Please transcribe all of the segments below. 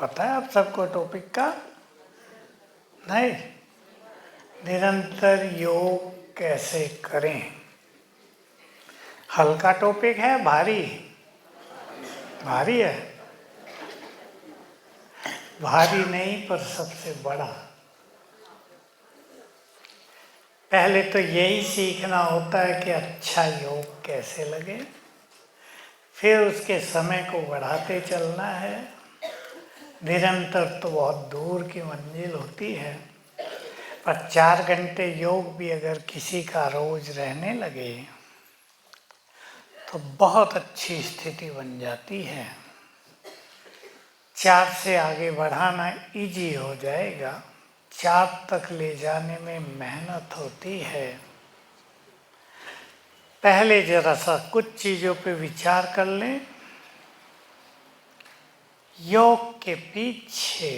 पता है आप सबको टॉपिक का? नहीं। निरंतर योग कैसे करें? हल्का टॉपिक है, भारी? भारी है। भारी नहीं पर सबसे बड़ा। पहले तो यही सीखना होता है कि अच्छा योग कैसे लगे, फिर उसके समय को बढ़ाते चलना है। निरंतर तो बहुत दूर की मंजिल होती है, पर 4 घंटे योग भी अगर किसी का रोज रहने लगे तो बहुत अच्छी स्थिति बन जाती है। 4 से आगे बढ़ाना इजी हो जाएगा। 4 तक ले जाने में मेहनत होती है। पहले जरा सा कुछ चीज़ों पे विचार कर लें। योग के पीछे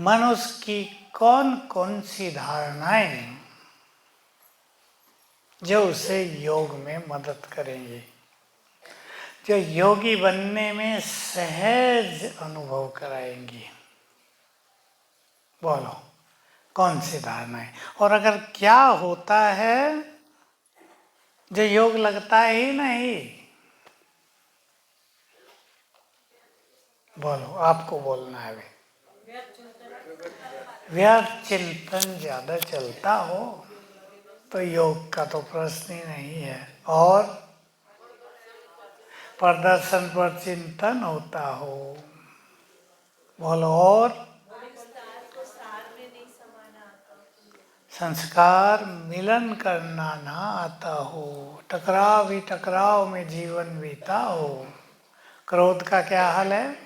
मनुष्य की कौन कौन सी धारणाएं जो उसे योग में मदद करेंगी, जो योगी बनने में सहज अनुभव कराएंगी। बोलो कौन सी धारणाएं? और अगर क्या होता है जो योग लगता ही नहीं? बोलो, आपको बोलना है। व्यर्थ चिंतन ज्यादा चलता हो तो योग का तो प्रश्न ही नहीं है। और प्रदर्शन पर चिंतन होता हो। बोलो। और संस्कार मिलन करना ना आता हो, टकराव ही टकराव में जीवन बीता हो। क्रोध का क्या हाल है?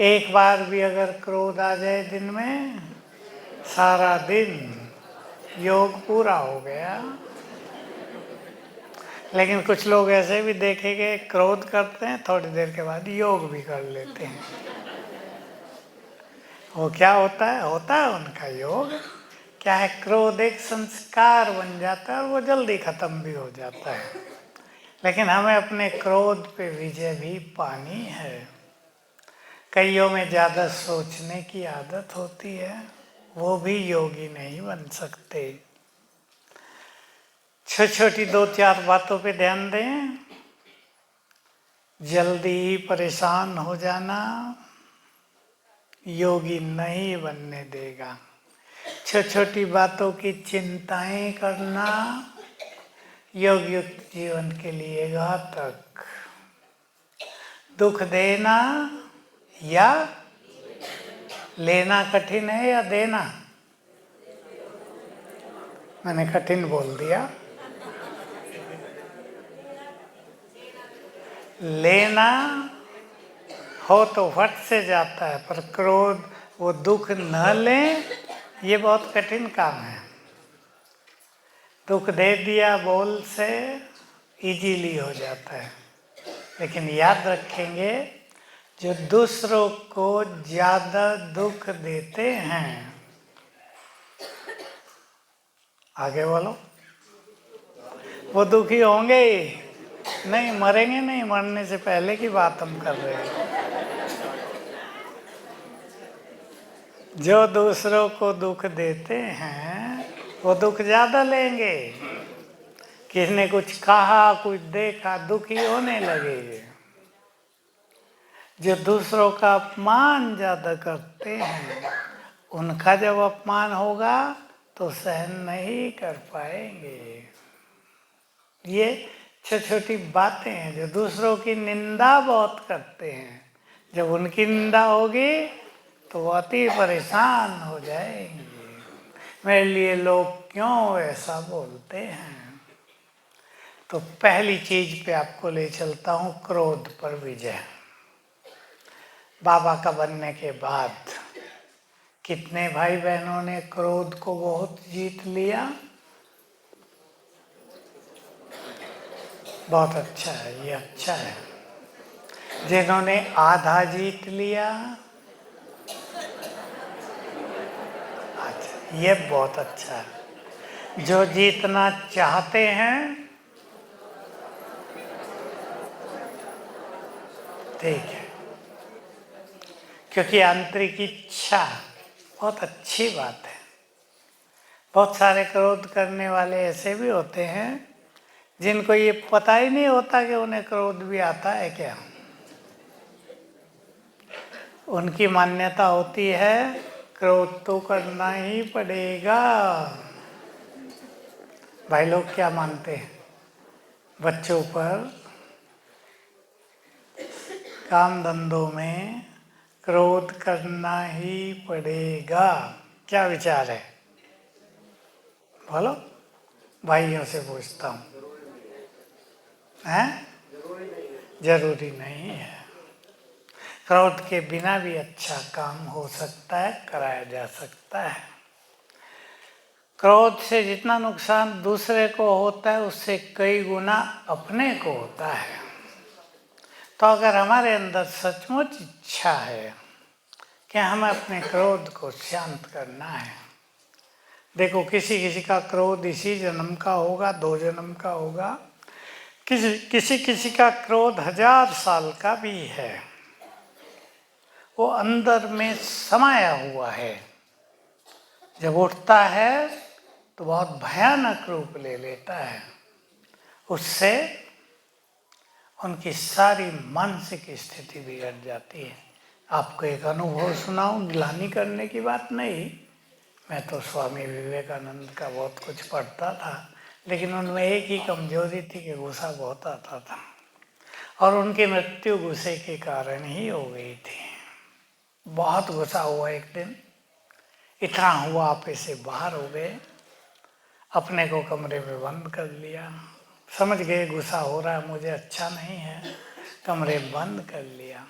एक बार भी अगर क्रोध आ जाए दिन में, सारा दिन योग पूरा हो गया। लेकिन कुछ लोग ऐसे भी देखेंगे, क्रोध करते हैं, थोड़ी देर के बाद योग भी कर लेते हैं। वो क्या होता है? होता है उनका योग। क्या है? क्रोध एक संस्कार बन जाता है और वो जल्दी खत्म भी हो जाता है। लेकिन हमें अपने क्रोध पे विजय भी पानी है। कईयों में ज़्यादा सोचने की आदत होती है, वो भी योगी नहीं बन सकते। छोटी छोटी 2-4 बातों पे ध्यान दें। जल्दी ही परेशान हो जाना योगी नहीं बनने देगा। छोटी छोटी बातों की चिंताएं करना योग युक्त जीवन के लिए घातक। दुख देना या लेना कठिन है या देना? मैंने कठिन बोल दिया। लेना हो तो फट से जाता है, पर क्रोध, वो दुख न लें, ये बहुत कठिन काम है। दुख दे दिया बोल से इजीली हो जाता है। लेकिन याद रखेंगे, जो दूसरों को ज्यादा दुख देते हैं, आगे बोलो, वो दुखी होंगे ही नहीं, मरेंगे नहीं। मरने से पहले की बात हम कर रहे हैं। जो दूसरों को दुख देते हैं वो दुख ज्यादा लेंगे। किसी ने कुछ कहा, कुछ देखा, दुखी होने लगेंगे। जो दूसरों का अपमान ज्यादा करते हैं, उनका जब अपमान होगा तो सहन नहीं कर पाएंगे। ये छोटी छोटी बातें हैं। जो दूसरों की निंदा बहुत करते हैं, जब उनकी निंदा होगी तो वो अति परेशान हो जाएंगे। मेरे लिए लोग क्यों ऐसा बोलते हैं? तो पहली चीज पे आपको ले चलता हूं, क्रोध पर विजय। बाबा का बनने के बाद कितने भाई बहनों ने क्रोध को बहुत जीत लिया? बहुत अच्छा है, ये अच्छा है। जिन्होंने आधा जीत लिया, अच्छा, ये बहुत अच्छा है। जो जीतना चाहते हैं, ठीक है, क्योंकि आंतरिक इच्छा बहुत अच्छी बात है। बहुत सारे क्रोध करने वाले ऐसे भी होते हैं जिनको ये पता ही नहीं होता कि उन्हें क्रोध भी आता है क्या। उनकी मान्यता होती है क्रोध तो करना ही पड़ेगा। भाई लोग क्या मानते हैं, बच्चों पर काम धंधों में क्रोध करना ही पड़ेगा, क्या विचार है? बोलो, भाइयों से पूछता हूँ, हैं? जरूरी नहीं है। क्रोध के बिना भी अच्छा काम हो सकता है, कराया जा सकता है। क्रोध से जितना नुकसान दूसरे को होता है उससे कई गुना अपने को होता है। तो अगर हमारे अंदर सचमुच इच्छा है कि हमें अपने क्रोध को शांत करना है, देखो किसी किसी का क्रोध इसी जन्म का होगा, 2 जन्म का होगा, किसी किसी का क्रोध 1000 साल का भी है, वो अंदर में समाया हुआ है। जब उठता है तो बहुत भयानक रूप ले लेता है। उससे उनकी सारी मानसिक स्थिति बिगड़ जाती है। आपको एक अनुभव सुनाऊं, गिलानी करने की बात नहीं, मैं तो स्वामी विवेकानंद का बहुत कुछ पढ़ता था, लेकिन उनमें एक ही कमजोरी थी कि गुस्सा बहुत आता था, और उनकी मृत्यु गुस्से के कारण ही हो गई थी। बहुत गुस्सा हुआ एक दिन, इतना हुआ आपे से बाहर हो गए, अपने को कमरे में बंद कर लिया, समझ गए गुस्सा हो रहा है मुझे, अच्छा नहीं है, कमरे बंद कर लिया,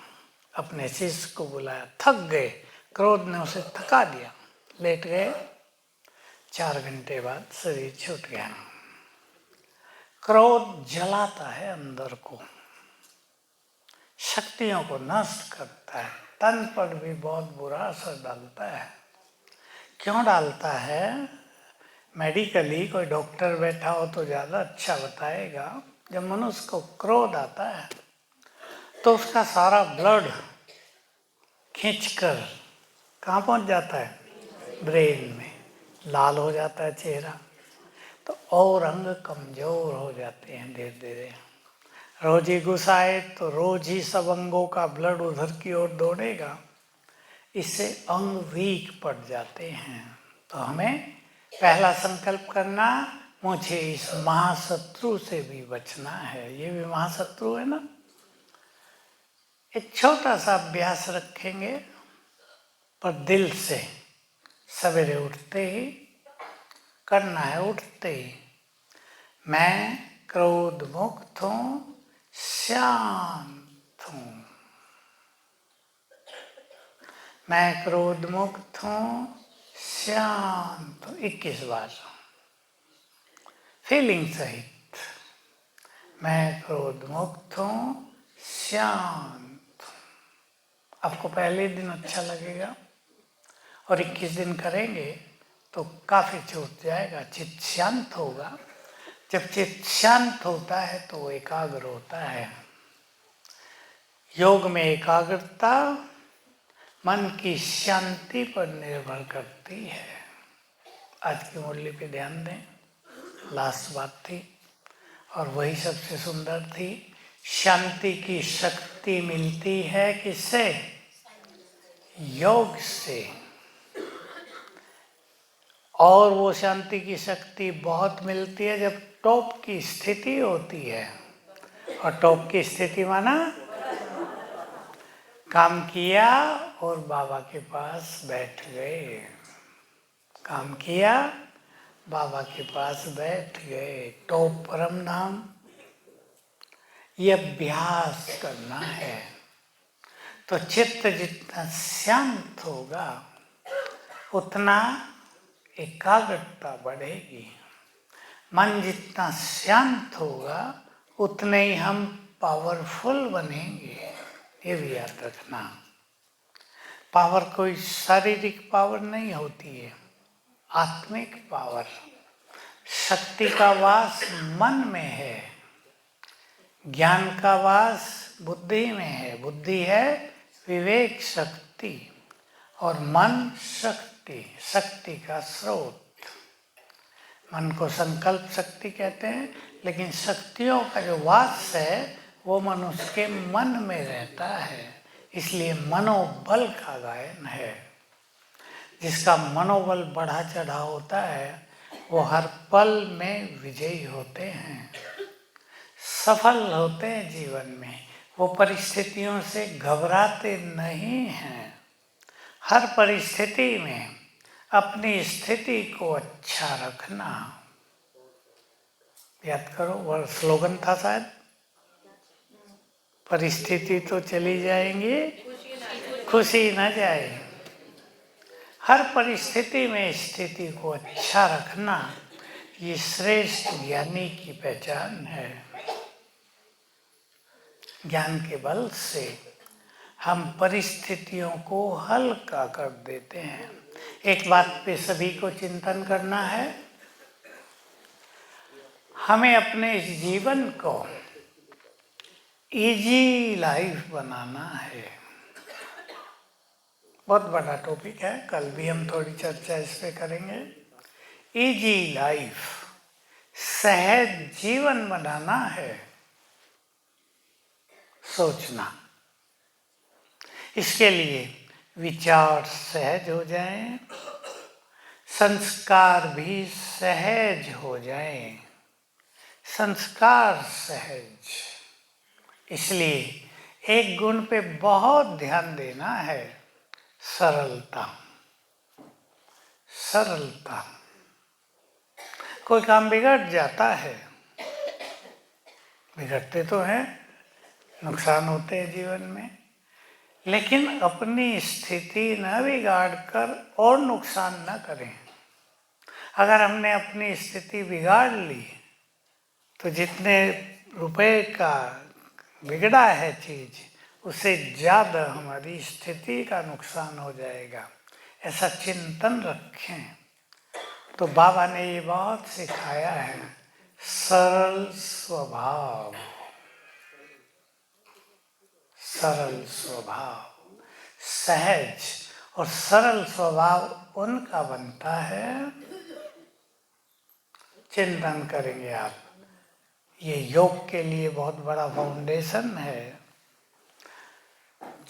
अपने शिष्य को बुलाया, थक गए, क्रोध ने उसे थका दिया, लेट गए, 4 घंटे बाद शरीर छूट गया। क्रोध जलाता है अंदर को, शक्तियों को नष्ट करता है, तन पर भी बहुत बुरा असर डालता है। क्यों डालता है? मेडिकली कोई डॉक्टर बैठा हो तो ज़्यादा अच्छा बताएगा। जब मनुष्य को क्रोध आता है तो उसका सारा ब्लड खींचकर कहाँ पहुँच जाता है? ब्रेन में, लाल हो जाता है चेहरा, तो और अंग कमजोर हो जाते हैं धीरे धीरे। रोज ही गुस्सा आए तो रोज ही सब अंगों का ब्लड उधर की ओर दौड़ेगा, इससे अंग वीक पड़ जाते हैं। तो हमें पहला संकल्प करना, मुझे इस महाशत्रु से भी बचना है। ये भी महाशत्रु है ना। एक छोटा सा अभ्यास रखेंगे, पर दिल से सवेरे उठते ही करना है। उठते ही मैं क्रोध मुक्त हूँ, शांत हूँ, मैं क्रोध मुक्त हूँ, शांत हूँ, 21 बार फीलिंग सहित, मैं क्रोध मुक्त हूँ, शांत हूँ। आपको पहले दिन अच्छा लगेगा और 21 दिन करेंगे तो काफी छूट जाएगा, चित्त शांत होगा। जब चित्त शांत होता है तो वो एकाग्र होता है। योग में एकाग्रता मन की शांति पर निर्भर करती है। आज की मुरली पे ध्यान दें, लास्ट बात थी और वही सबसे सुंदर थी। शांति की शक्ति मिलती है किससे? योग से। और वो शांति की शक्ति बहुत मिलती है जब टॉप की स्थिति होती है। और टॉप की स्थिति माना काम किया और बाबा के पास बैठ गए, काम किया बाबा के पास बैठ गए, टॉप परम धाम। ये अभ्यास करना है। तो चित्त जितना शांत होगा उतना एकाग्रता बढ़ेगी। मन जितना शांत होगा उतने ही हम पावरफुल बनेंगे। ये भी याद रखना। पावर कोई शारीरिक पावर नहीं होती है, आत्मिक पावर। शक्ति का वास मन में है, ज्ञान का वास बुद्धि में है। बुद्धि है विवेक शक्ति और मन शक्ति, शक्ति का स्रोत। मन को संकल्प शक्ति कहते हैं, लेकिन शक्तियों का जो वास है वो मनुष्य के मन में रहता है, इसलिए मनोबल का गायन है। जिसका मनोबल बढ़ा चढ़ा होता है वो हर पल में विजयी होते हैं, सफल होते हैं जीवन में। वो परिस्थितियों से घबराते नहीं हैं। हर परिस्थिति में अपनी स्थिति को अच्छा रखना। याद करो, वह स्लोगन था शायद, परिस्थिति तो चली जाएंगी, खुशी न जाए। हर परिस्थिति में स्थिति को अच्छा रखना ये श्रेष्ठ ज्ञानी की पहचान है। ज्ञान के बल से हम परिस्थितियों को हल्का कर देते हैं। एक बात पे सभी को चिंतन करना है, हमें अपने इस जीवन को इजी लाइफ बनाना है। बहुत बड़ा टॉपिक है, कल भी हम थोड़ी चर्चा इस पे करेंगे। इजी लाइफ, सहज जीवन बनाना है। सोचना, इसके लिए विचार सहज हो जाएं, संस्कार भी सहज हो जाएं। संस्कार सहज, इसलिए एक गुण पे बहुत ध्यान देना है, सरलता। सरलता। कोई काम बिगड़ जाता है, बिगड़ते तो हैं, नुकसान होते हैं जीवन में, लेकिन अपनी स्थिति न बिगाड़ कर और नुकसान न करें। अगर हमने अपनी स्थिति बिगाड़ ली तो जितने रुपए का बिगड़ा है चीज, उससे ज़्यादा हमारी स्थिति का नुकसान हो जाएगा। ऐसा चिंतन रखें। तो बाबा ने ये बहुत सिखाया है, सरल स्वभाव। सरल स्वभाव, सहज और सरल स्वभाव उनका बनता है। चिंतन करेंगे आप, ये योग के लिए बहुत बड़ा फाउंडेशन है।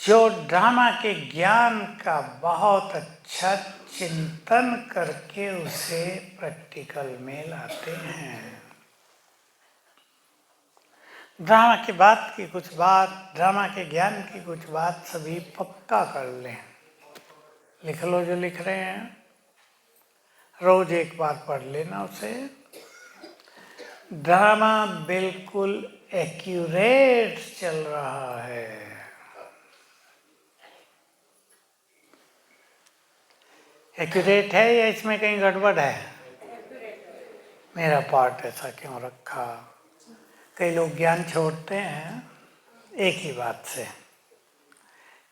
जो ड्रामा के ज्ञान का बहुत अच्छा चिंतन करके उसे प्रैक्टिकल में लाते हैं। ड्रामा की बात की कुछ बात, ड्रामा के ज्ञान की कुछ बात सभी पक्का कर लें। लिख लो जो लिख रहे हैं, रोज एक बार पढ़ लेना उसे। ड्रामा बिल्कुल एक्यूरेट चल रहा है। एक्यूरेट है या इसमें कहीं गड़बड़ है? मेरा पार्ट ऐसा क्यों रखा? कई लोग ज्ञान छोड़ते हैं एक ही बात से।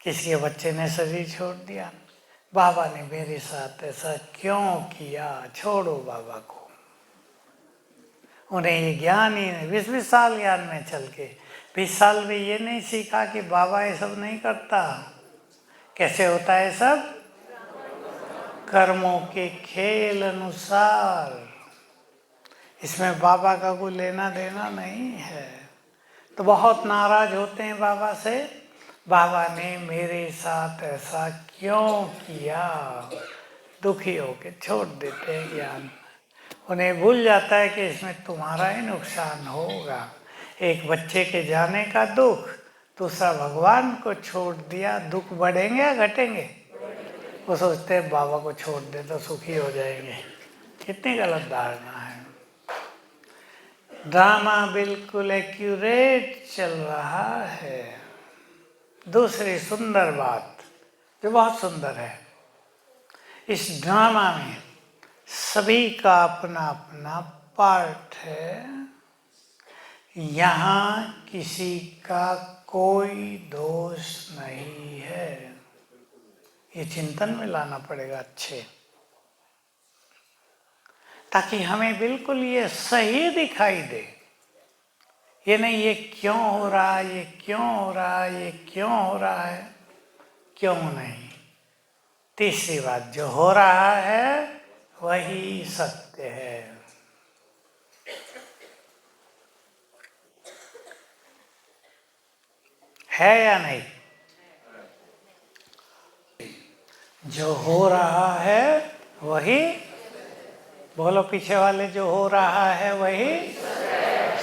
किसी के बच्चे ने शरीर छोड़ दिया, बाबा ने मेरे साथ ऐसा क्यों किया, छोड़ो बाबा को। उन्हें ये ज्ञान ही नहीं, 20-20 साल ज्ञान में चल के 20 साल में ये नहीं सीखा कि बाबा ये सब नहीं करता। कैसे होता है सब? कर्मों के खेल अनुसार। इसमें बाबा का कोई लेना देना नहीं है। तो बहुत नाराज होते हैं बाबा से, बाबा ने मेरे साथ ऐसा क्यों किया, दुखी होके छोड़ देते हैं ज्ञान। उन्हें भूल जाता है कि इसमें तुम्हारा ही नुकसान होगा। एक बच्चे के जाने का दुख, दूसरा भगवान को छोड़ दिया, दुख बढ़ेंगे या घटेंगे? वो सोचते हैं बाबा को छोड़ दे तो सुखी हो जाएंगे। कितनी गलत धारणा है। ड्रामा बिल्कुल एक्यूरेट चल रहा है। दूसरी सुंदर बात जो बहुत सुंदर है, इस ड्रामा में सभी का अपना अपना पार्ट है। यहाँ किसी का कोई दोष नहीं है। ये चिंतन में लाना पड़ेगा अच्छे, ताकि हमें बिल्कुल ये सही दिखाई दे। ये नहीं ये क्यों हो रहा है, ये क्यों हो रहा है, ये क्यों हो रहा है, क्यों नहीं। तीसरी बात, जो हो रहा है वही सत्य है या नहीं। जो हो रहा है वही, बोलो पीछे वाले, जो हो रहा है वही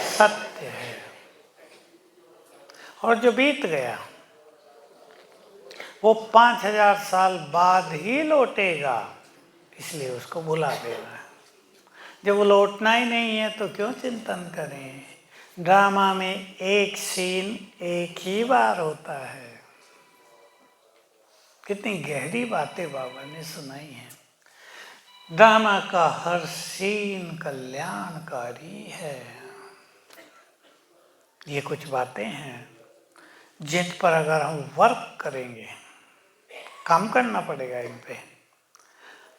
सत्य है। और जो बीत गया वो 5000 साल बाद ही लौटेगा, इसलिए उसको भुला देना है। जब वो लौटना ही नहीं है तो क्यों चिंतन करें। ड्रामा में एक सीन एक ही बार होता है। कितनी गहरी बातें बाबा ने सुनाई है। ड्रामा का हर सीन कल्याणकारी है। ये कुछ बातें हैं जिन पर अगर हम वर्क करेंगे, काम करना पड़ेगा इन पे,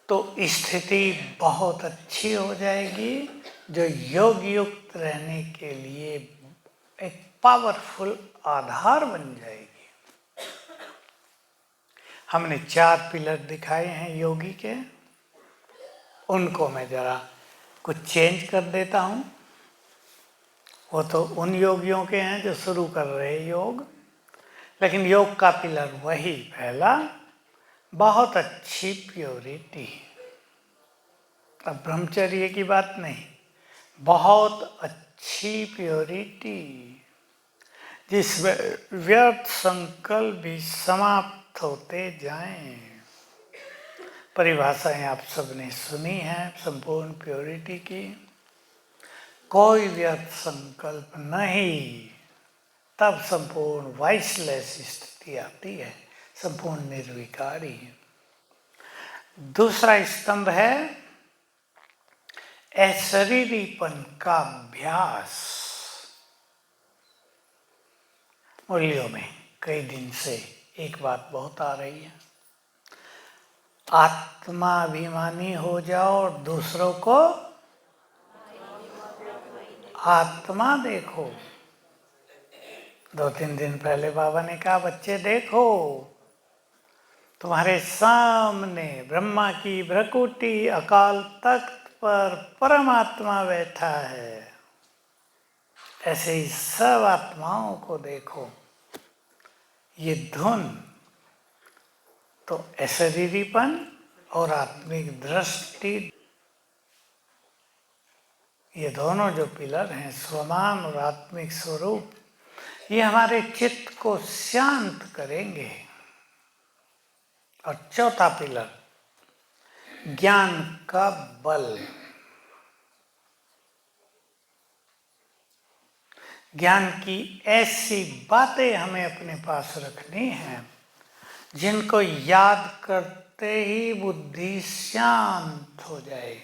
तो स्थिति बहुत अच्छी हो जाएगी, जो योग युक्त रहने के लिए एक पावरफुल आधार बन जाएगी। हमने 4 पिलर दिखाए हैं योगी के, उनको मैं जरा कुछ चेंज कर देता हूँ। वो तो उन योगियों के हैं जो शुरू कर रहे योग, लेकिन योग का पिलर वही पहला, बहुत अच्छी प्योरिटी। अब ब्रह्मचर्य की बात नहीं, बहुत अच्छी प्योरिटी, जिसमें व्यर्थ संकल्प भी समाप्त होते जाएं। परिभाषाएं आप सबने सुनी है संपूर्ण प्योरिटी की। कोई व्यर्थ संकल्प नहीं, तब संपूर्ण वाइसलेस स्थिति आती है, संपूर्ण निर्विकारी। दूसरा स्तंभ है अशरीरीपन का अभ्यास। मूल्यों में कई दिन से एक बात बहुत आ रही है, आत्माभिमानी हो जाओ और दूसरों को आत्मा देखो। 2-3 दिन पहले बाबा ने कहा, बच्चे देखो तुम्हारे सामने ब्रह्मा की भ्रकुटी अकाल तख्त पर परमात्मा बैठा है। ऐसे ही सब आत्माओं को देखो। ये धुन तो अशरीरीपन और आत्मिक दृष्टि, ये दोनों जो पिलर हैं, स्वमान और आत्मिक स्वरूप, ये हमारे चित्त को शांत करेंगे। और चौथा पिलर, ज्ञान का बल। ज्ञान की ऐसी बातें हमें अपने पास रखनी हैं जिनको याद करते ही बुद्धि शांत हो जाए,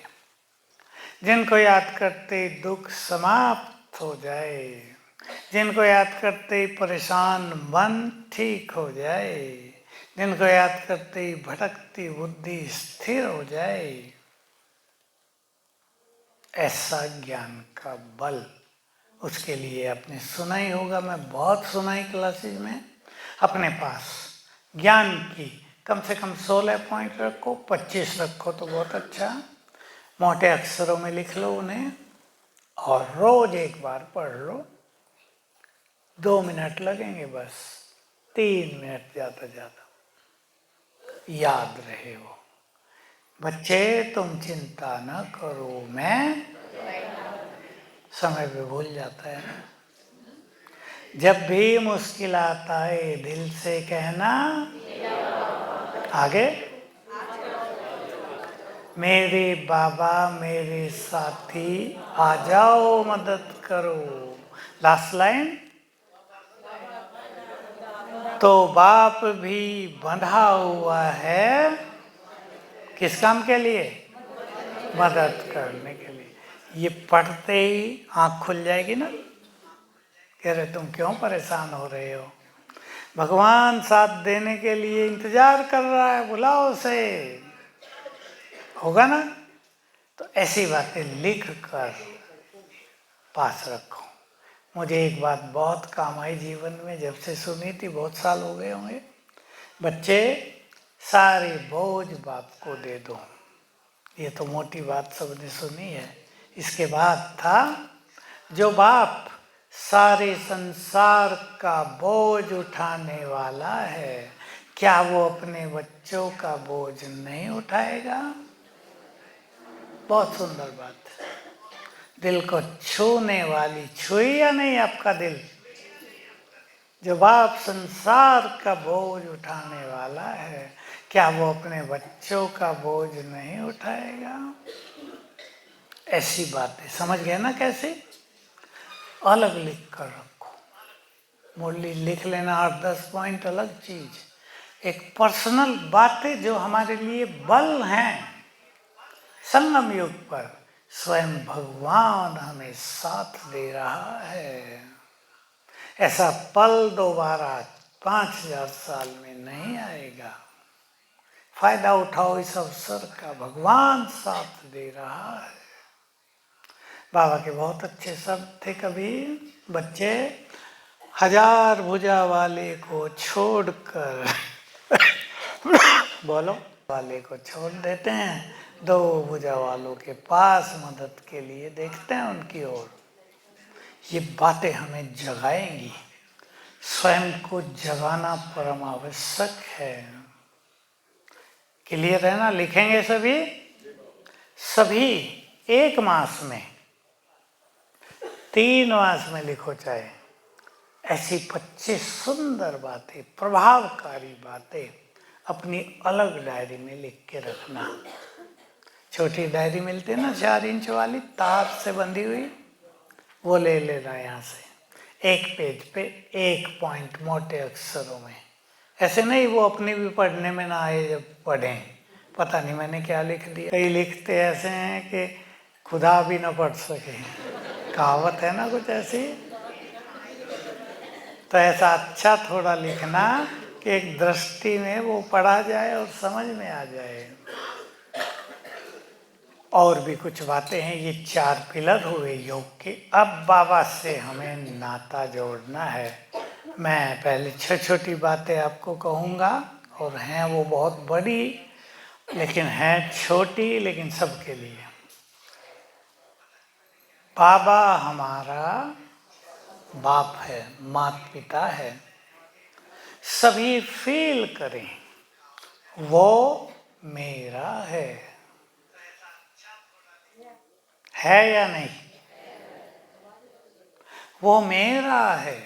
जिनको याद करते ही दुख समाप्त हो जाए, जिनको याद करते ही परेशान मन ठीक हो जाए, जिनको याद करते ही भटकती बुद्धि स्थिर हो जाए। ऐसा ज्ञान का बल, उसके लिए आपने सुना ही होगा, मैं बहुत सुना ही क्लासेज में, अपने पास ज्ञान की कम से कम 16 पॉइंट रखो, 25 रखो तो बहुत अच्छा, मोटे अक्षरों में लिख लो उन्हें और रोज एक बार पढ़ लो। 2 मिनट लगेंगे बस, 3 मिनट ज़्यादा ज़्यादा, याद रहे वो। बच्चे तुम चिंता न करो, मैं समय पे भूल जाता है ना। जब भी मुश्किल आता है दिल से कहना, आगे मेरे बाबा मेरे साथी आ जाओ मदद करो। लास्ट लाइन, तो बाप भी बंधा हुआ है किस काम के लिए, मदद करने के लिए। ये पढ़ते ही आँख खुल जाएगी ना, कह रहे तुम क्यों परेशान हो रहे हो, भगवान साथ देने के लिए इंतजार कर रहा है, बुलाओ उसे, होगा ना। तो ऐसी बातें लिख कर पास रखो। मुझे एक बात बहुत काम आई जीवन में, जब से सुनी थी, बहुत साल हो गए होंगे। बच्चे, सारे बोझ बाप को दे दो। ये तो मोटी बात सबने सुनी है। इसके बाद था, जो बाप सारे संसार का बोझ उठाने वाला है, क्या वो अपने बच्चों का बोझ नहीं उठाएगा? बहुत सुंदर बात, दिल को छूने वाली। छुई या नहीं आपका दिल? जो बाप संसार का बोझ उठाने वाला है, क्या वो अपने बच्चों का बोझ नहीं उठाएगा? ऐसी बातें समझ गए ना कैसे? अलग लिख कर रखो। मुरली लिख लेना 8-10 पॉइंट, अलग चीज। एक पर्सनल बातें जो हमारे लिए बल हैं। संगम युग पर स्वयं भगवान हमें साथ दे रहा है। ऐसा पल दोबारा 5000 साल में नहीं आएगा। फायदा उठाओ इस अवसर का, भगवान साथ दे रहा है। बाबा के बहुत अच्छे शब्द थे। कभी बच्चे, 1000 भुजा वाले को छोड़कर बोलो, वाले को छोड़ देते हैं, 2 भुजा वालों के पास मदद के लिए देखते हैं उनकी ओर। ये बातें हमें जगाएंगी। स्वयं को जगाना परम आवश्यक है। क्लियर है ना? लिखेंगे सभी? सभी एक मास में, 3 मास में लिखो चाहे। ऐसी 25 सुंदर बातें, प्रभावकारी बातें अपनी अलग डायरी में लिख के रखना। छोटी डायरी मिलती है ना 4 इंच वाली, तार से बंधी हुई, वो ले लेना यहाँ से। एक पेज पे 1 पॉइंट मोटे अक्षरों में। ऐसे नहीं वो अपनी भी पढ़ने में ना आए, जब पढ़ें पता नहीं मैंने क्या लिख दिया। कई लिखते ऐसे हैं कि खुदा भी ना पढ़ सके, कहावत है ना कुछ ऐसी। तो ऐसा अच्छा थोड़ा लिखना कि एक दृष्टि में वो पढ़ा जाए और समझ में आ जाए। और भी कुछ बातें हैं। ये 4 पिलर हुए योग के। अब बाबा से हमें नाता जोड़ना है। मैं पहले छोटी बातें आपको कहूँगा, और हैं वो बहुत बड़ी, लेकिन हैं छोटी, लेकिन सबके लिए। बाबा हमारा बाप है, माता पिता है। सभी फील करें, वो मेरा है या नहीं? वो मेरा है।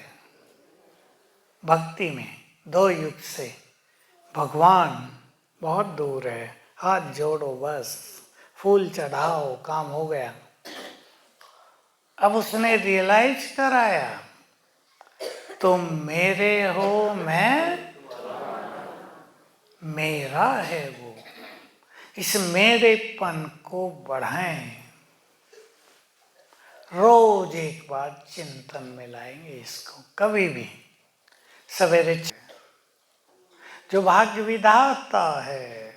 भक्ति में 2 युग से भगवान बहुत दूर है। हाथ जोड़ो, बस फूल चढ़ाओ, काम हो गया। अब उसने रियलाइज कराया, तुम मेरे हो, मैं मेरा है वो। इस मेरेपन को बढ़ाएं। रोज एक बार चिंतन में लाएंगे इसको, कभी भी सवेरे। जो भाग्य विधाता है,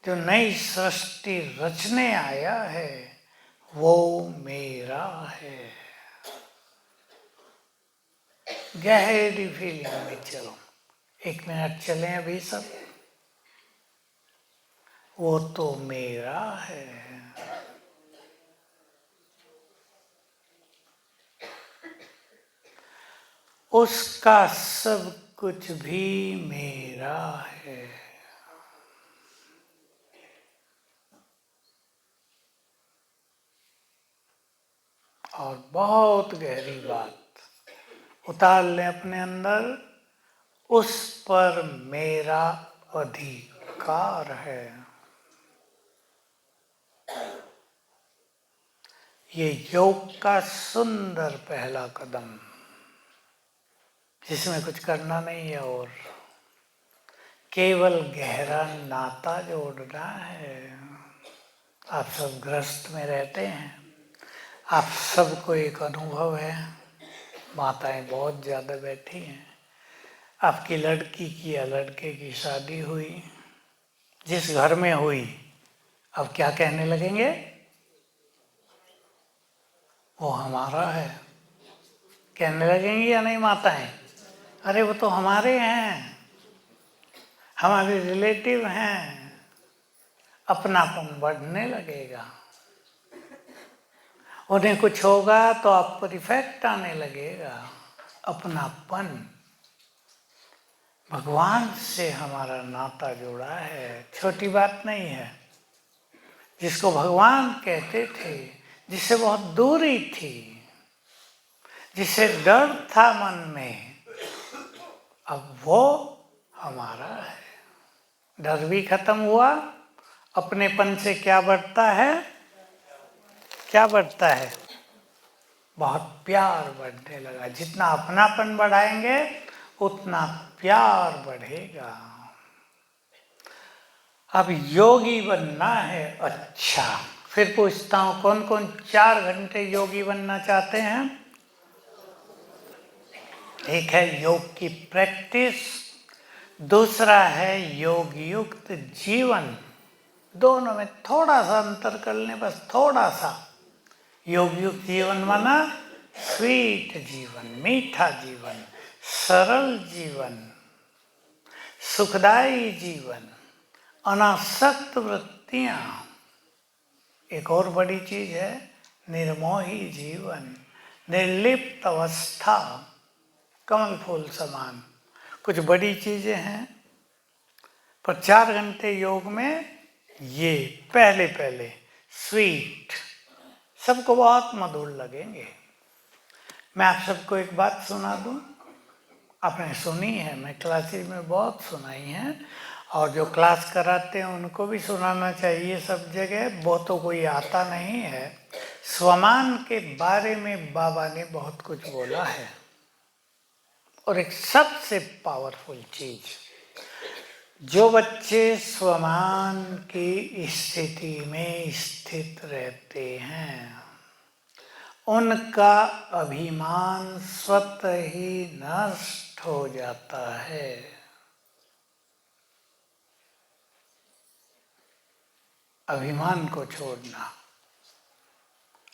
जो नई सृष्टि रचने आया है, वो मेरा है। गहरी फीलिंग में चलो। 1 मिनट चलें अभी सब। वो तो मेरा है। उसका सब कुछ भी मेरा है। और बहुत गहरी बात उतार लें अपने अंदर, उस पर मेरा अधिकार है। ये योग का सुंदर पहला कदम, जिसमें कुछ करना नहीं है और केवल गहरा नाता जोड़ना है। आप सब ग्रस्त में रहते हैं, आप सबको एक अनुभव है। माताएं बहुत ज़्यादा बैठी हैं। आपकी लड़की की या लड़के की शादी हुई, जिस घर में हुई, अब क्या कहने लगेंगे? वो हमारा है। कहने लगेंगी या नहीं माताएं, अरे वो तो हमारे हैं, हमारे रिलेटिव हैं। अपनापन बढ़ने लगेगा। उन्हें कुछ होगा तो आप पर इफेक्ट आने लगेगा। अपनापन, भगवान से हमारा नाता जुड़ा है, छोटी बात नहीं है। जिसको भगवान कहते थे, जिससे बहुत दूरी थी, जिससे डर था मन में, अब वो हमारा है। डर भी खत्म हुआ। अपनेपन से क्या बढ़ता है? क्या बढ़ता है? बहुत प्यार बढ़ने लगा। जितना अपनापन बढ़ाएंगे उतना प्यार बढ़ेगा। अब योगी बनना है। अच्छा, फिर पूछता हूं, कौन कौन 4 घंटे योगी बनना चाहते हैं? एक है योग की प्रैक्टिस, दूसरा है योग युक्त जीवन। दोनों में थोड़ा सा अंतर कर लें, बस थोड़ा सा। योग युक्त जीवन माना स्वीट जीवन, मीठा जीवन, सरल जीवन, सुखदायी जीवन, अनासक्त वृत्तियां। एक और बड़ी चीज है निर्मोही जीवन, निर्लिप्त अवस्था, कमल फूल समान। कुछ बड़ी चीजें हैं, पर 4 घंटे योग में ये पहले स्वीट, सबको बहुत मधुर लगेंगे। मैं आप सबको एक बात सुना दूं, आपने सुनी है, मैं क्लासेस में बहुत सुनाई है, और जो क्लास कराते हैं उनको भी सुनाना चाहिए सब जगह। बहुतों को ये आता नहीं है। स्वमान के बारे में बाबा ने बहुत कुछ बोला है, और एक सबसे पावरफुल चीज, जो बच्चे स्वमान की स्थिति में स्थित रहते हैं उनका अभिमान स्वतः ही नष्ट हो जाता है। अभिमान को छोड़ना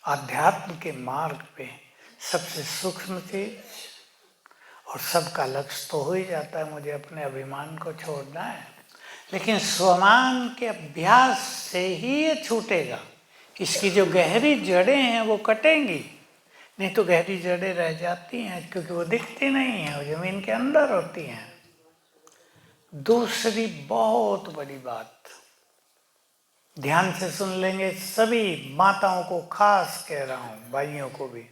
आध्यात्म के मार्ग पे सबसे सूक्ष्म चीज, और सबका लक्ष्य तो हो ही जाता है, मुझे अपने अभिमान को छोड़ना है। लेकिन स्वमान के अभ्यास से ही ये छूटेगा। इसकी जो गहरी जड़ें हैं वो कटेंगी, नहीं तो गहरी जड़ें रह जाती हैं, क्योंकि वो दिखती नहीं है, वो जमीन के अंदर होती हैं। दूसरी बहुत बड़ी बात, ध्यान से सुन लेंगे, सभी माताओं को खास कह रहा हूं, भाइयों को भी।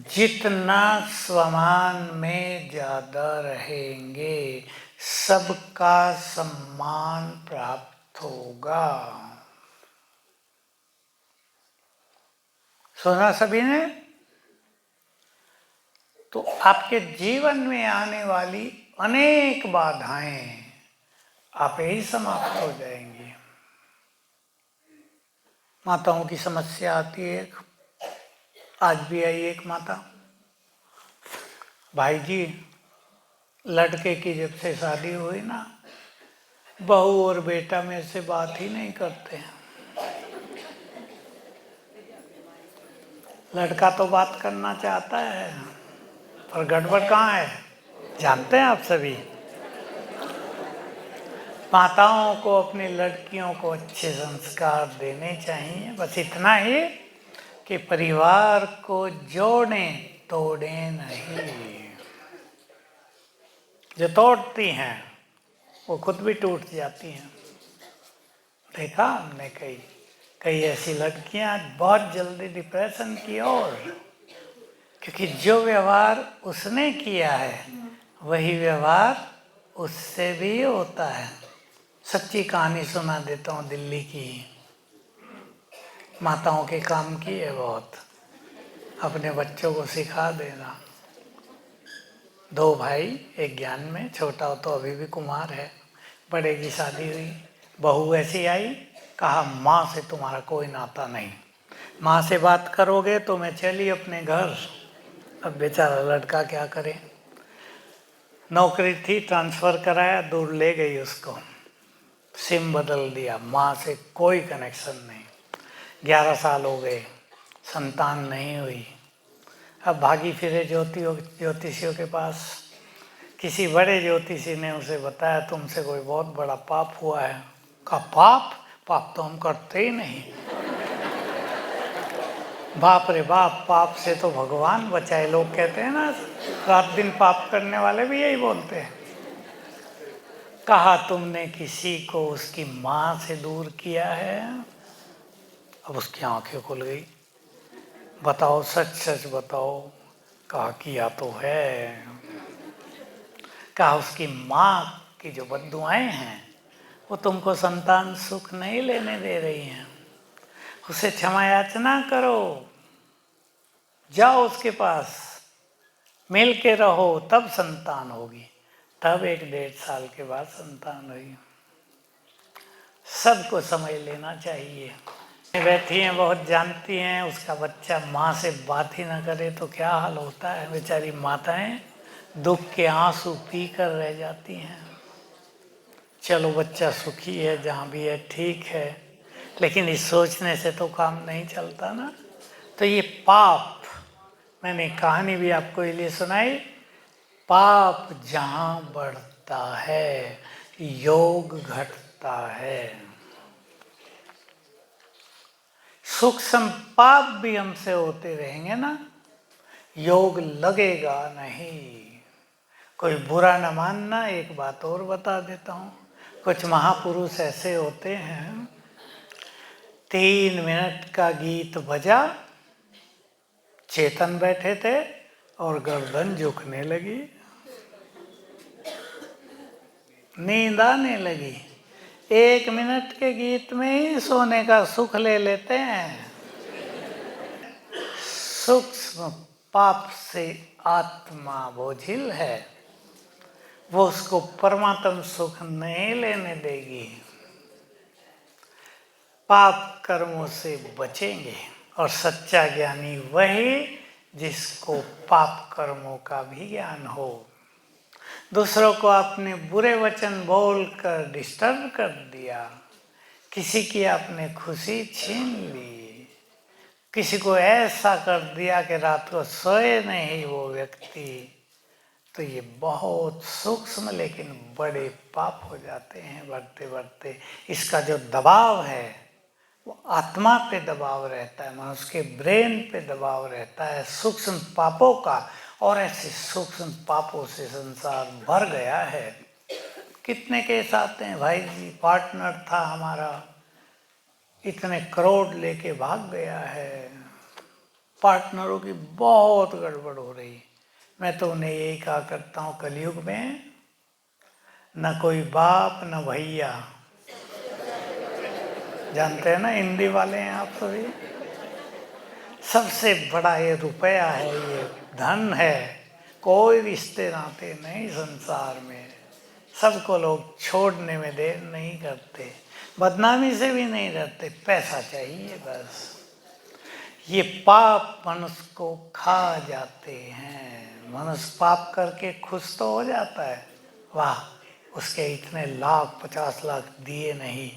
जितना स्वमान में ज्यादा रहेंगे सबका सम्मान प्राप्त होगा। सुना सभी ने? तो आपके जीवन में आने वाली अनेक बाधाएं आप ही समाप्त हो जाएंगी। माताओं की समस्या आती है। आज भी आई एक माता, भाई जी लड़के की जब से शादी हुई ना, बहू और बेटा मेरे से बात ही नहीं करते हैं। लड़का तो बात करना चाहता है, पर गड़बड़ कहाँ है जानते हैं आप सभी। माताओं को अपनी लड़कियों को अच्छे संस्कार देने चाहिए, बस इतना ही कि परिवार को जोड़ें, तोड़ें नहीं। जो तोड़ती हैं वो खुद भी टूट जाती हैं। देखा हमने कई ऐसी लड़कियां बहुत जल्दी डिप्रेशन की ओर, क्योंकि जो व्यवहार उसने किया है वही व्यवहार उससे भी होता है। सच्ची कहानी सुना देता हूँ दिल्ली की, माताओं के काम की है बहुत, अपने बच्चों को सिखा देना। 2 भाई, एक ज्ञान में, छोटा हो तो अभी भी कुमार है, बड़े की शादी हुई, बहू ऐसी आई, कहा माँ से तुम्हारा कोई नाता नहीं, माँ से बात करोगे तो मैं चली अपने घर। अब बेचारा लड़का क्या करे, नौकरी थी, ट्रांसफ़र कराया, दूर ले गई उसको, सिम बदल दिया, माँ से कोई कनेक्शन नहीं। 11 साल हो गए, संतान नहीं हुई। अब भागी फिरे ज्योतिषियों के पास। किसी बड़े ज्योतिषी ने उसे बताया तुमसे कोई बहुत बड़ा पाप हुआ है। कहा पाप? पाप तो हम करते ही नहीं। बाप रे बाप, पाप से तो भगवान बचाए। लोग कहते हैं ना, रात दिन पाप करने वाले भी यही बोलते हैं। कहा तुमने किसी को उसकी माँ से दूर किया है? अब उसकी आंखें खुल गई। बताओ, सच सच बताओ। कहा किया तो है। कहा उसकी माँ की जो बद्दुआएं हैं वो तुमको संतान सुख नहीं लेने दे रही हैं। उसे क्षमा याचना करो, जाओ उसके पास, मिल के रहो, तब संतान होगी। तब 1-1.5 साल के बाद संतान हुई। सबको समझ लेना चाहिए। बैठी हैं, बहुत जानती हैं, उसका बच्चा माँ से बात ही ना करे तो क्या हाल होता है। बेचारी माताएं दुख के आंसू पी कर रह जाती हैं। चलो बच्चा सुखी है, जहाँ भी है ठीक है, लेकिन इस सोचने से तो काम नहीं चलता ना। तो ये पाप, मैंने कहानी भी आपको इसलिए सुनाई, पाप जहाँ बढ़ता है योग घटता है। सूक्ष्म पाप भी हमसे होते रहेंगे ना, योग लगेगा नहीं। कोई बुरा न मानना। एक बात और बता देता हूँ, कुछ महापुरुष ऐसे होते हैं, 3 मिनट का गीत बजा, चेतन बैठे थे और गर्दन झुकने लगी, नींद आने लगी। 1 मिनट के गीत में ही सोने का सुख ले लेते हैं। सूक्ष्म पाप से आत्मा बोझिल है, वो उसको परमात्म सुख नहीं लेने देगी। पाप कर्मों से बचेंगे, और सच्चा ज्ञानी वही जिसको पाप कर्मों का भी ज्ञान हो। दूसरों को आपने बुरे वचन बोलकर डिस्टर्ब कर दिया, किसी की आपने खुशी छीन ली, किसी को ऐसा कर दिया कि रात को सोए नहीं वो व्यक्ति, तो ये बहुत सूक्ष्म लेकिन बड़े पाप हो जाते हैं बढ़ते बढ़ते। इसका जो दबाव है वो आत्मा पे दबाव रहता है, मनुष्य के ब्रेन पे दबाव रहता है सूक्ष्म पापों का। और ऐसे सूक्ष्म पापों से संसार भर गया है। कितने केस आते हैं, भाई जी पार्टनर था हमारा, इतने करोड़ लेके भाग गया है। पार्टनरों की बहुत गड़बड़ हो रही। मैं तो उन्हें यही कहा करता हूँ, कलयुग में न कोई बाप न भैया, जानते हैं ना हिंदी वाले हैं आप सभी, सबसे बड़ा ये रुपया है, ये धन है। कोई रिश्ते नाते नहीं संसार में, सबको लोग छोड़ने में देर नहीं करते, बदनामी से भी नहीं डरते, पैसा चाहिए बस। ये पाप मनुष्य को खा जाते हैं। मनुष्य पाप करके खुश तो हो जाता है, वाह उसके इतने लाख 50 लाख दिए नहीं,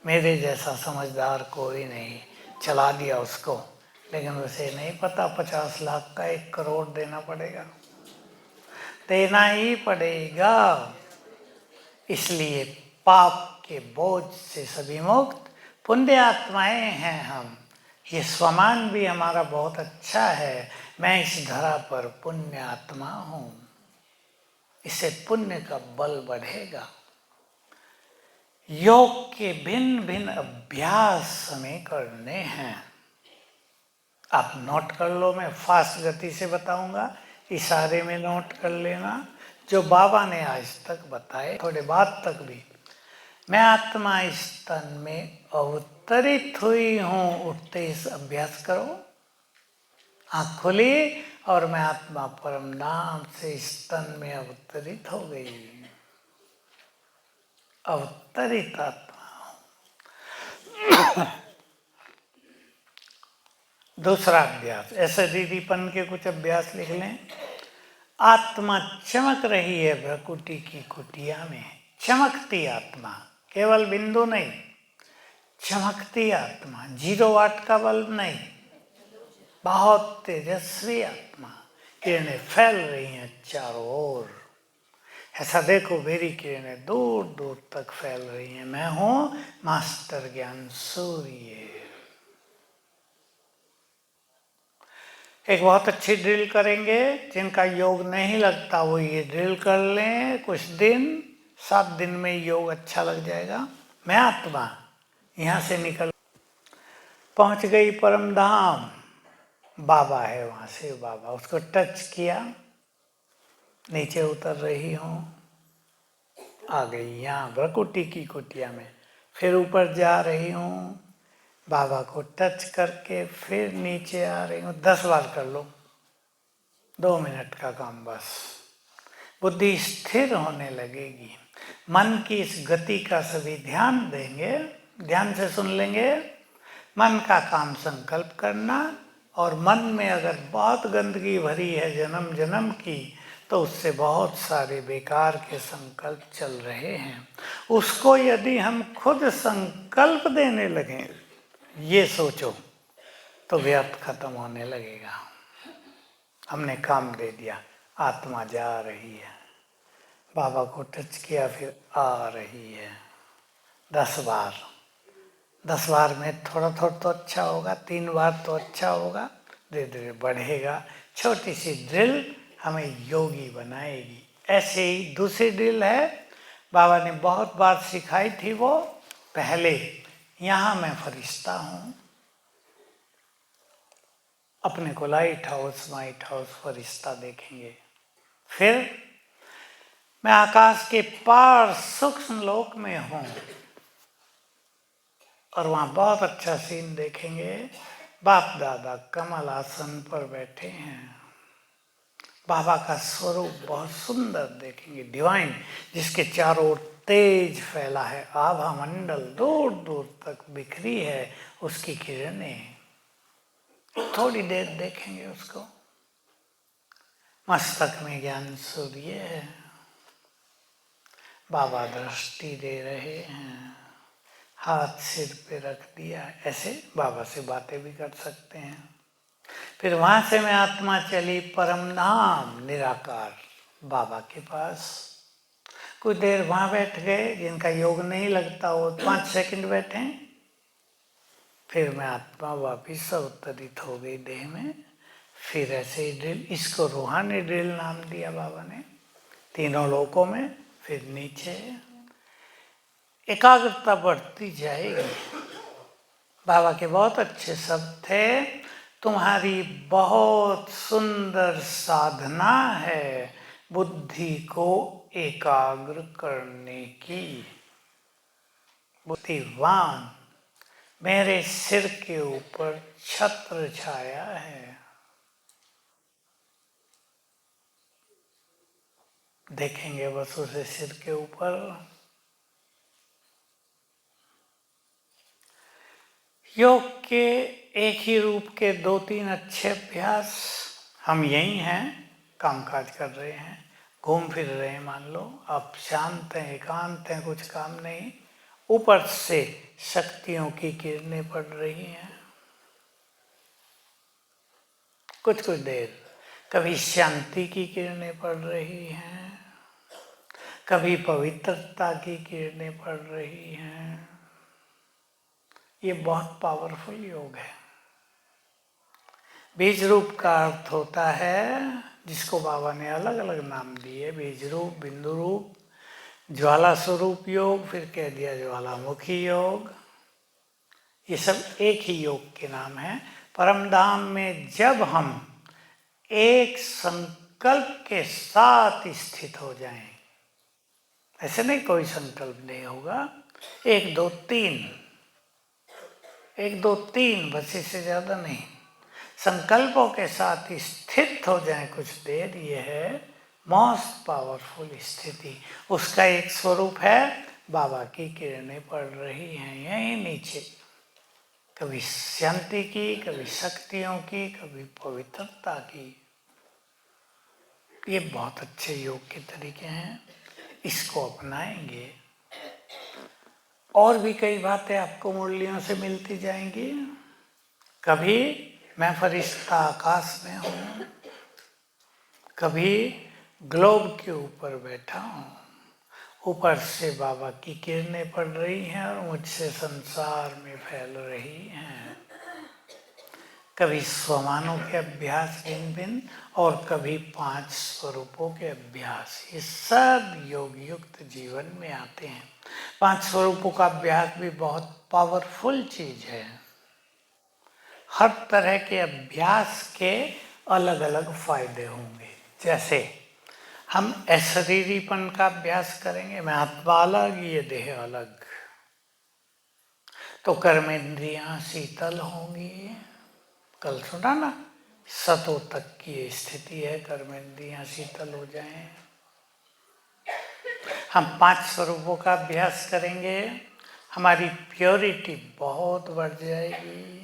मेरे जैसा समझदार कोई नहीं, चला दिया उसको। लेकिन उसे नहीं पता 50 लाख का 1 करोड़ देना पड़ेगा, देना ही पड़ेगा। इसलिए पाप के बोझ से सभी मुक्त पुण्य आत्माएं हैं हम। ये स्वमान भी हमारा बहुत अच्छा है, मैं इस धरा पर पुण्य आत्मा हूँ। इससे पुण्य का बल बढ़ेगा। योग के भिन्न भिन्न अभ्यास हमें करने हैं। आप नोट कर लो, मैं फास्ट गति से बताऊंगा, इशारे में नोट कर लेना जो बाबा ने आज तक बताए, थोड़े बाद तक भी। मैं आत्मा इस तन में अवतरित हुई हूँ, उठते इस अभ्यास करो। आँख खुली और मैं आत्मा परम नाम से इस तन में अवतरित हो गई, अवतरित आत्मा। दूसरा अभ्यास, ऐसे दीदीपन के कुछ अभ्यास लिख लें। आत्मा चमक रही है भ्रकुटी की कुटिया में, चमकती आत्मा, केवल बिंदु नहीं, चमकती आत्मा, 0 वाट का बल्ब नहीं, बहुत तेजस्वी आत्मा, किरणें फैल रही हैं चारों ओर। ऐसा देखो मेरी किरणें दूर दूर तक फैल रही हैं। मैं हूं मास्टर ज्ञान सूर्य। एक बहुत अच्छी ड्रिल करेंगे। जिनका योग नहीं लगता वो ये ड्रिल कर लें कुछ दिन, 7 दिन में योग अच्छा लग जाएगा। मैं आत्मा यहाँ से निकल पहुँच गई परम धाम। बाबा है वहाँ से, बाबा उसको टच किया, नीचे उतर रही हूँ, आ गई यहाँ भ्रकुटी की कुटिया में। फिर ऊपर जा रही हूँ, बाबा को टच करके फिर नीचे आ रही हूँ। 10 बार कर लो, 2 मिनट का काम बस। बुद्धि स्थिर होने लगेगी। मन की इस गति का सभी ध्यान देंगे, ध्यान से सुन लेंगे। मन का काम संकल्प करना, और मन में अगर बहुत गंदगी भरी है जन्म जन्म की, तो उससे बहुत सारे बेकार के संकल्प चल रहे हैं। उसको यदि हम खुद संकल्प देने लगें, ये सोचो, तो व्यर्थ खत्म होने लगेगा। हमने काम दे दिया, आत्मा जा रही है, बाबा को टच किया, फिर आ रही है। 10 बार, 10 बार में थोड़ा थोड़ा तो अच्छा होगा, 3 बार तो अच्छा होगा, धीरे धीरे बढ़ेगा। छोटी सी ड्रिल हमें योगी बनाएगी। ऐसे ही दूसरी ड्रिल है, बाबा ने बहुत बार सिखाई थी वो। पहले यहाँ मैं फरिश्ता हूँ, अपने को लाइट हाउस फरिश्ता देखेंगे। फिर मैं आकाश के पार सूक्ष्म लोक में हूँ, और वहाँ बहुत अच्छा सीन देखेंगे। बाप दादा कमल आसन पर बैठे हैं। बाबा का स्वरूप बहुत सुंदर देखेंगे, डिवाइन, जिसके चारों ओर तेज फैला है, आभा मंडल दूर दूर तक बिखरी है उसकी किरणें। थोड़ी देर देखेंगे उसको। मस्तक में ज्ञान सूर्य है, बाबा दृष्टि दे रहे हैं, हाथ सिर पे रख दिया। ऐसे बाबा से बातें भी कर सकते हैं। फिर वहां से मैं आत्मा चली परम धाम निराकार बाबा के पास। कुछ देर वहां बैठ गए, जिनका योग नहीं लगता वो 5 सेकंड बैठे। फिर मैं आत्मा वापिस अवतरित हो गई देह में। फिर ऐसे ही ड्रिल, इसको रूहानी ड्रिल नाम दिया बाबा ने, तीनों लोकों में। फिर नीचे एकाग्रता बढ़ती जाएगी। बाबा के बहुत अच्छे शब्द थे, तुम्हारी बहुत सुंदर साधना है बुद्धि को एकाग्र करने की। बुद्धिवान, मेरे सिर के ऊपर छत्र छाया है। देखेंगे बस उसे सिर के ऊपर। योग के एक ही रूप के 2-3 अच्छे अभ्यास। हम यही हैं, कामकाज कर रहे हैं, घूम फिर रहे हैं। मान लो आप शांत हैं, एकांत हैं, कुछ काम नहीं, ऊपर से शक्तियों की किरणें पड़ रही हैं। कुछ कुछ देर कभी शांति की किरणें पड़ रही हैं, कभी पवित्रता की किरणें पड़ रही हैं। ये बहुत पावरफुल योग है। बीज रूप का अर्थ होता है, जिसको बाबा ने अलग अलग नाम दिए, बीज रूप, बिंदु रूप, ज्वाला स्वरूप योग, फिर कह दिया ज्वालामुखी योग। ये सब एक ही योग के नाम है। परम धाम में जब हम एक संकल्प के साथ स्थित हो जाएं, ऐसे नहीं कोई संकल्प नहीं होगा, 1 2 3, 1 2 3, बस इससे ज्यादा नहीं, संकल्पों के साथ स्थित हो जाए कुछ देर, ये है मोस्ट पावरफुल स्थिति। उसका एक स्वरूप है, बाबा की किरणें पड़ रही हैं यहीं नीचे, कभी शांति की, कभी शक्तियों की, कभी पवित्रता की। ये बहुत अच्छे योग के तरीके हैं, इसको अपनाएंगे और भी कई बातें आपको मुरलियों से मिलती जाएंगी। कभी मैं फरिश्ता आकाश में हूँ, कभी ग्लोब के ऊपर बैठा हूँ, ऊपर से बाबा की किरणें पड़ रही हैं और मुझसे संसार में फैल रही हैं। कभी स्वमानों के अभ्यास भिन्न भिन्न और कभी 5 स्वरूपों के अभ्यास, ये सब योग युक्त जीवन में आते हैं। 5 स्वरूपों का अभ्यास भी बहुत पावरफुल चीज है। हर तरह के अभ्यास के अलग अलग फायदे होंगे। जैसे हम अशरीरीपन का अभ्यास करेंगे, मैं आत्मा अलग, ये देह अलग, तो कर्मेंद्रियां शीतल होंगी। कल सुना ना, सतो तक की स्थिति है, कर्मेंद्रियां शीतल हो जाएं। हम 5 स्वरूपों का अभ्यास करेंगे, हमारी प्योरिटी बहुत बढ़ जाएगी।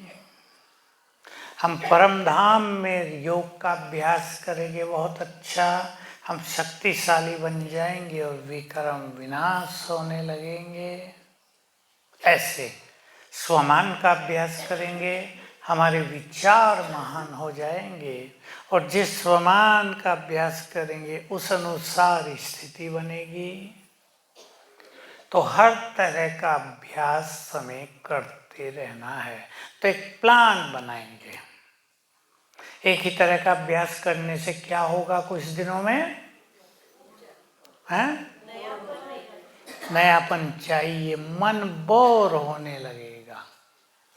हम परम धाम में योग का अभ्यास करेंगे, बहुत अच्छा, हम शक्तिशाली बन जाएंगे और विकर्म विनाश होने लगेंगे। ऐसे स्वमान का अभ्यास करेंगे, हमारे विचार महान हो जाएंगे और जिस स्वमान का अभ्यास करेंगे उस अनुसार स्थिति बनेगी। तो हर तरह का अभ्यास हमें करते रहना है। तो एक प्लान बनाएंगे। एक ही तरह का अभ्यास करने से क्या होगा कुछ दिनों में? हैं? नयापन चाहिए, मन बोर होने लगेगा।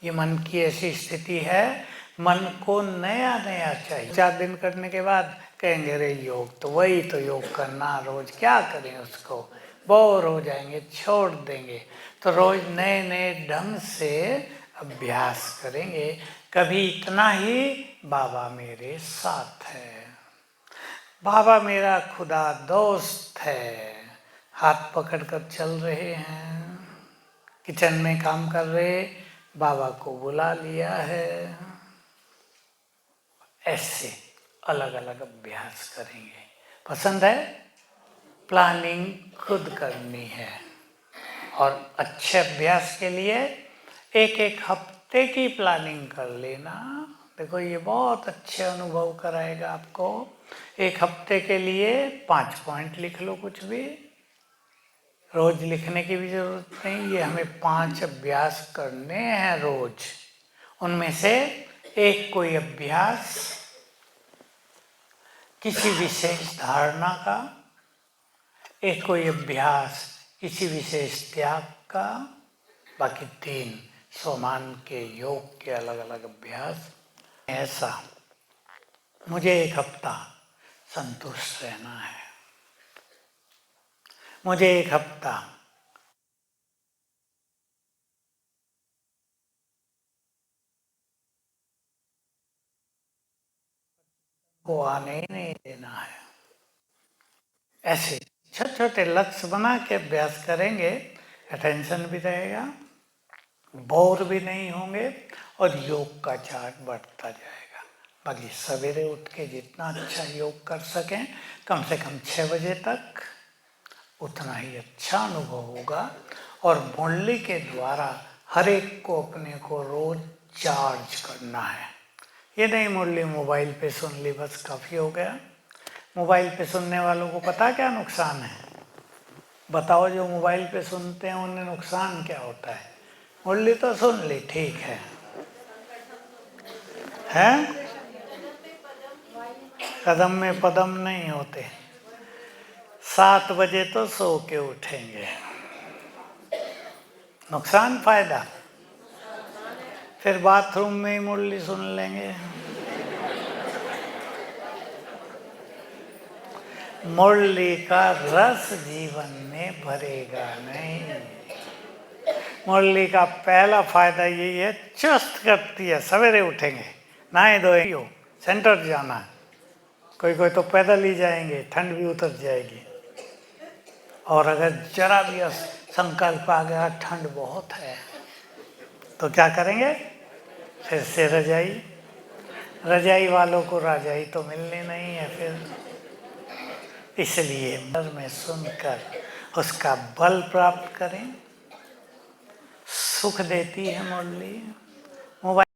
ये मन की ऐसी स्थिति है, मन को नया नया चाहिए। 4 दिन करने के बाद कहेंगे अरे योग तो वही तो योग करना, रोज क्या करें उसको, बोर हो जाएंगे, छोड़ देंगे। तो रोज नए नए ढंग से अभ्यास करेंगे। कभी इतना ही, बाबा मेरे साथ है, बाबा मेरा खुदा दोस्त है, हाथ पकड़ कर चल रहे हैं, किचन में काम कर रहे, बाबा को बुला लिया है। ऐसे अलग अलग अभ्यास करेंगे। पसंद है? प्लानिंग खुद करनी है। और अच्छे अभ्यास के लिए एक एक हफ्ते की प्लानिंग कर लेना। देखो ये बहुत अच्छे अनुभव कराएगा आपको। एक हफ्ते के लिए 5 पॉइंट लिख लो, कुछ भी, रोज लिखने की भी जरूरत नहीं। ये हमें 5 अभ्यास करने हैं रोज। उनमें से एक कोई अभ्यास किसी विशेष धारणा का, एक कोई अभ्यास किसी विशेष त्याग का, बाकी 3 स्वमान के योग के अलग अलग अभ्यास। ऐसा मुझे एक हफ्ता संतुष्ट रहना है, मुझे एक हफ्ता को आने ही नहीं देना है। ऐसे छोटे छोटे लक्ष्य बना के अभ्यास करेंगे, अटेंशन भी रहेगा, बोर भी नहीं होंगे और योग का चार्ट बढ़ता जाएगा। बाकी सवेरे उठ के जितना अच्छा योग कर सकें, कम से कम 6 बजे तक, उतना ही अच्छा अनुभव होगा। और मुरली के द्वारा हर एक को अपने को रोज चार्ज करना है। ये नहीं मुरली मोबाइल पे सुन ली बस काफ़ी हो गया। मोबाइल पे सुनने वालों को पता क्या नुकसान है? बताओ, जो मोबाइल पे सुनते हैं उन्हें नुकसान क्या होता है? मुरली तो सुन ली, ठीक है, हैं? कदम में पदम नहीं होते। 7 बजे तो सो के उठेंगे। नुकसान फायदा? फिर बाथरूम में ही मुरली सुन लेंगे। मुरली का रस जीवन में भरेगा नहीं। मुरली का पहला फायदा यही है, चुस्त करती है। सवेरे उठेंगे, नहाए धोए हो, सेंटर जाना है, कोई कोई तो पैदल ही जाएंगे, ठंड भी उतर जाएगी। और अगर जरा भी संकल्प आ गया ठंड बहुत है, तो क्या करेंगे? फिर से रजाई, रजाई वालों को रजाई तो मिलनी नहीं है फिर। इसलिए मन में सुनकर उसका बल प्राप्त करें। सुख देती है मुरली। मोबाइल